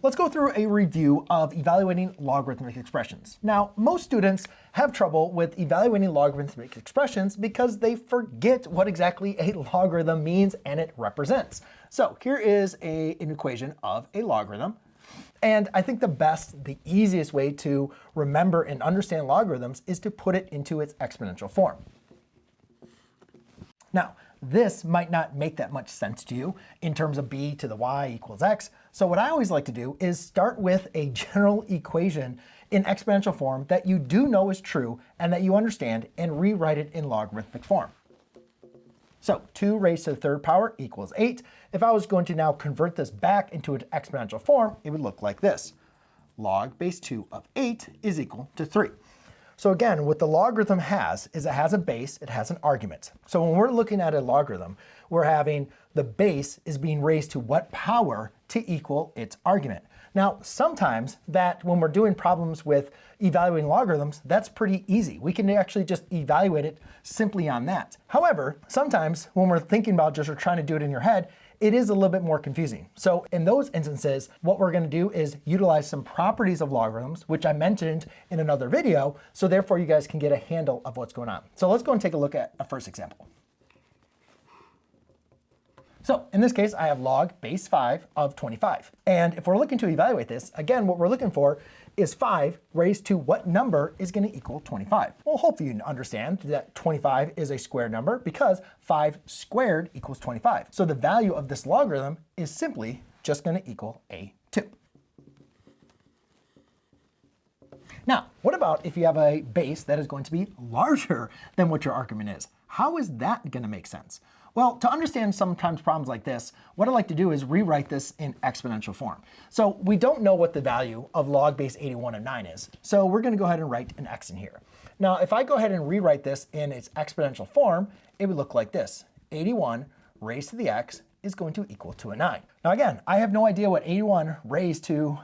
Let's go through a review of evaluating logarithmic expressions. Now, most students have trouble with evaluating logarithmic expressions because they forget what exactly a logarithm means and it represents. So here is an equation of a logarithm. And I think the easiest way to remember and understand logarithms is to put it into its exponential form. Now, this might not make that much sense to you in terms of b to the y equals x. So what I always like to do is start with a general equation in exponential form that you do know is true and that you understand, and rewrite it in logarithmic form. So 2 raised to the third power equals 8. If I was going to now convert this back into an exponential form, it would look like this. Log base 2 of 8 is equal to 3. So again, what the logarithm has is it has a base, it has an argument. So when we're looking at a logarithm, we're having the base is being raised to what power to equal its argument. Now, sometimes that when we're doing problems with evaluating logarithms, that's pretty easy. We can actually just evaluate it simply on that. However, sometimes when we're thinking about just or trying to do it in your head, it is a little bit more confusing. So in those instances, what we're going to do is utilize some properties of logarithms, which I mentioned in another video, so therefore you guys can get a handle of what's going on. So let's go and take a look at a first example. So in this case, I have log base 5 of 25. And if we're looking to evaluate this, again, what we're looking for is 5 raised to what number is going to equal 25. Well, hopefully you understand that 25 is a square number because 5 squared equals 25. So the value of this logarithm is simply just going to equal a 2. Now, what about if you have a base that is going to be larger than what your argument is? How is that going to make sense? Well, to understand sometimes problems like this, what I like to do is rewrite this in exponential form. So we don't know what the value of log base 81 of 9 is. So we're going to go ahead and write an x in here. Now, if I go ahead and rewrite this in its exponential form, it would look like this. 81 raised to the x is going to equal to a 9. Now again, I have no idea what 81 raised to,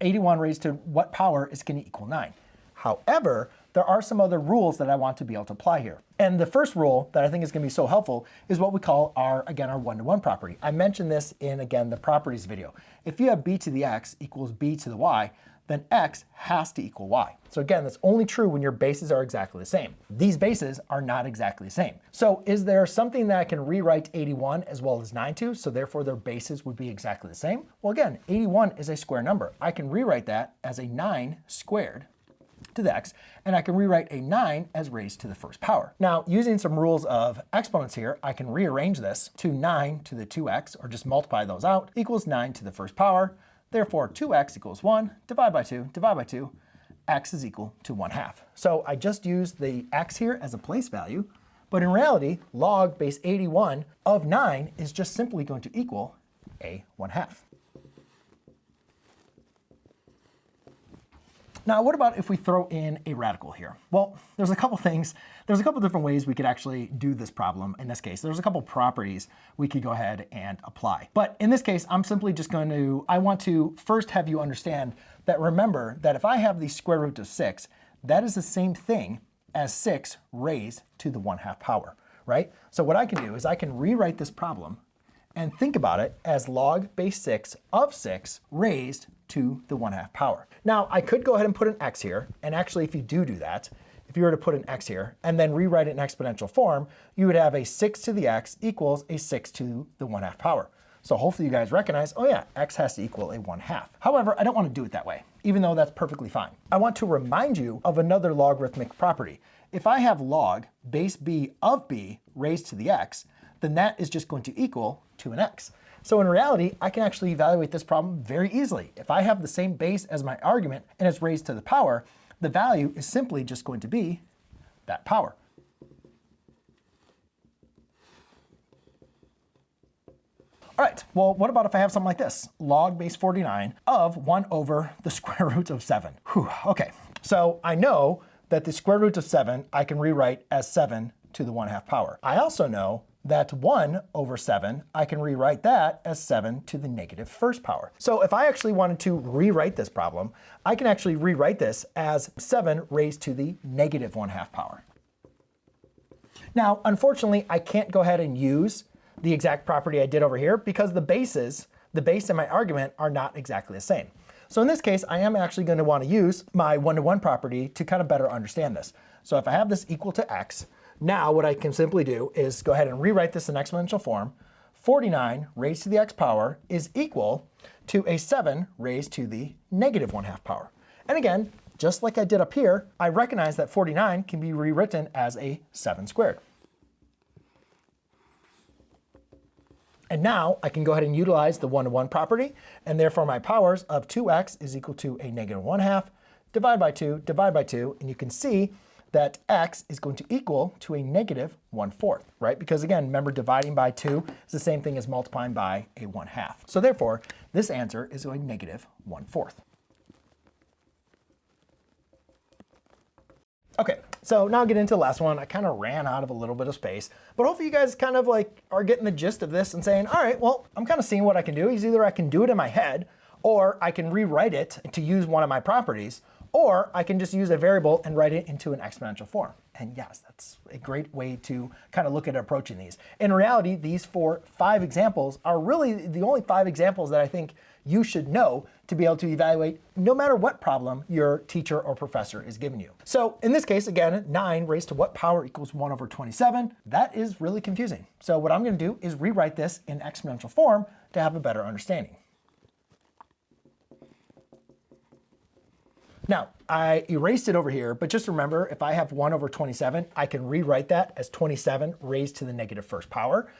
81 raised to what power is going to equal 9. However, there are some other rules that I want to be able to apply here. And the first rule that I think is going to be so helpful is what we call our one-to-one property. I mentioned this in, again, the properties video. If you have b to the x equals b to the y, then x has to equal y. So again, that's only true when your bases are exactly the same. These bases are not exactly the same. So is there something that I can rewrite 81 as well as 9 to, so therefore their bases would be exactly the same? Well, again, 81 is a square number. I can rewrite that as a 9 squared to the x, and I can rewrite a 9 as raised to the first power. Now, using some rules of exponents here, I can rearrange this to 9 to the 2x, or just multiply those out, equals 9 to the first power. Therefore, 2x equals 1, divide by 2, x is equal to 1/2. So I just used the x here as a place value, but in reality, log base 81 of 9 is just simply going to equal a 1/2. Now, what about if we throw in a radical here? Well, there's a couple different ways we could actually do this problem in this case. There's a couple properties we could go ahead and apply. But in this case, I'm simply just I want to first have you understand that remember that if I have the square root of 6, that is the same thing as 6 raised to the 1/2 power, right? So what I can do is I can rewrite this problem and think about it as log base 6 of 6 raised to the 1/2 power. Now, I could go ahead and put an x here, and actually if you do that, if you were to put an x here and then rewrite it in exponential form, you would have a 6 to the x equals a 6 to the 1/2 power. So hopefully you guys recognize, oh yeah, x has to equal a 1/2. However, I don't want to do it that way, even though that's perfectly fine. I want to remind you of another logarithmic property. If I have log base b of b raised to the x, then that is just going to equal to an x. So in reality, I can actually evaluate this problem very easily. If I have the same base as my argument and it's raised to the power, the value is simply just going to be that power. All right, well, what about if I have something like this? Log base 49 of 1 over the square root of 7. Whew, okay, so I know that the square root of 7 I can rewrite as 7 to the 1/2 power. I also know that 1 over 7, I can rewrite that as 7 to the negative first power. So if I actually wanted to rewrite this problem, I can actually rewrite this as 7 raised to the negative 1/2 power. Now, unfortunately, I can't go ahead and use the exact property I did over here because the bases the base and my argument are not exactly the same. So in this case, I am actually going to want to use my one-to-one property to kind of better understand this. So if I have this equal to x, now what I can simply do is go ahead and rewrite this in exponential form. 49 raised to the x power is equal to a 7 raised to the negative 1/2 power. And again, just like I did up here, I recognize that 49 can be rewritten as a 7 squared. And now I can go ahead and utilize the one-to-one property, and therefore my powers of 2x is equal to a negative 1/2, divide by 2, and you can see that x is going to equal to a negative 1/4, right? Because again, remember dividing by 2 is the same thing as multiplying by a 1/2. So therefore, this answer is a negative 1/4. Okay, so now I'll get into the last one. I kind of ran out of a little bit of space, but hopefully you guys kind of like are getting the gist of this and saying, all right, well, I'm kind of seeing what I can do. Is either I can do it in my head, or I can rewrite it to use one of my properties, or I can just use a variable and write it into an exponential form. And yes, that's a great way to kind of look at approaching these. In reality, these 5 examples are really the only 5 examples that I think you should know to be able to evaluate no matter what problem your teacher or professor is giving you. So in this case, again, 9 raised to what power equals 1 over 27? That is really confusing. So what I'm going to do is rewrite this in exponential form to have a better understanding. Now, I erased it over here, but just remember, if I have 1 over 27, I can rewrite that as 27 raised to the negative 1st power.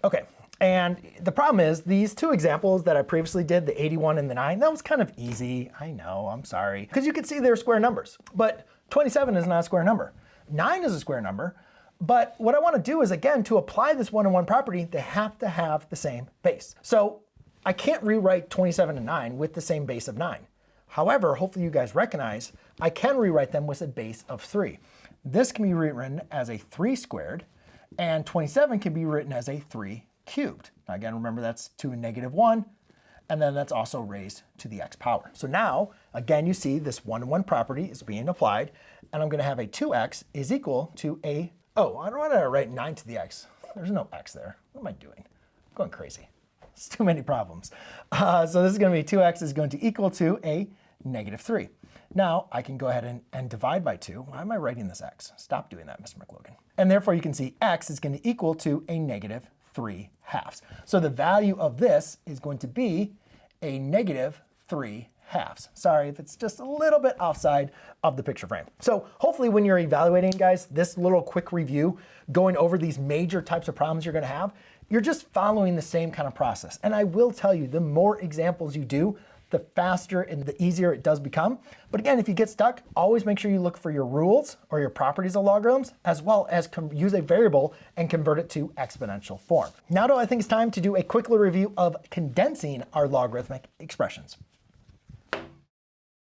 Okay, and the problem is these 2 examples that I previously did, the 81 and the 9, that was kind of easy. I know, I'm sorry. Because you can see they're square numbers, but 27 is not a square number. 9 is a square number, but what I want to do is, again, to apply this one-to-one property, they have to have the same base. So I can't rewrite 27 and 9 with the same base of 9. However, hopefully you guys recognize I can rewrite them with a base of 3. This can be rewritten as a 3 squared, and 27 can be written as a 3 cubed. Now again, remember that's to a negative 1, and then that's also raised to the x power. So now, again, you see this one-to-one property is being applied, and I'm going to have a 2x is equal to a, oh, I don't want to write 9 to the x. There's no x there. What am I doing? I'm going crazy. It's too many problems. So this is going to be 2x is going to equal to a negative 3. Now I can go ahead and divide by 2. Why am I writing this x? Stop doing that, Mr. McLogan. And therefore you can see x is going to equal to a negative 3/2. So the value of this is going to be a negative 3/2. Sorry if it's just a little bit offside of the picture frame. So hopefully when you're evaluating, guys, this little quick review, going over these major types of problems you're going to have, you're just following the same kind of process. And I will tell you, the more examples you do, the faster and the easier it does become. But again, if you get stuck, always make sure you look for your rules or your properties of logarithms, as well as use a variable and convert it to exponential form. Now, though, I think it's time to do a quick little review of condensing our logarithmic expressions.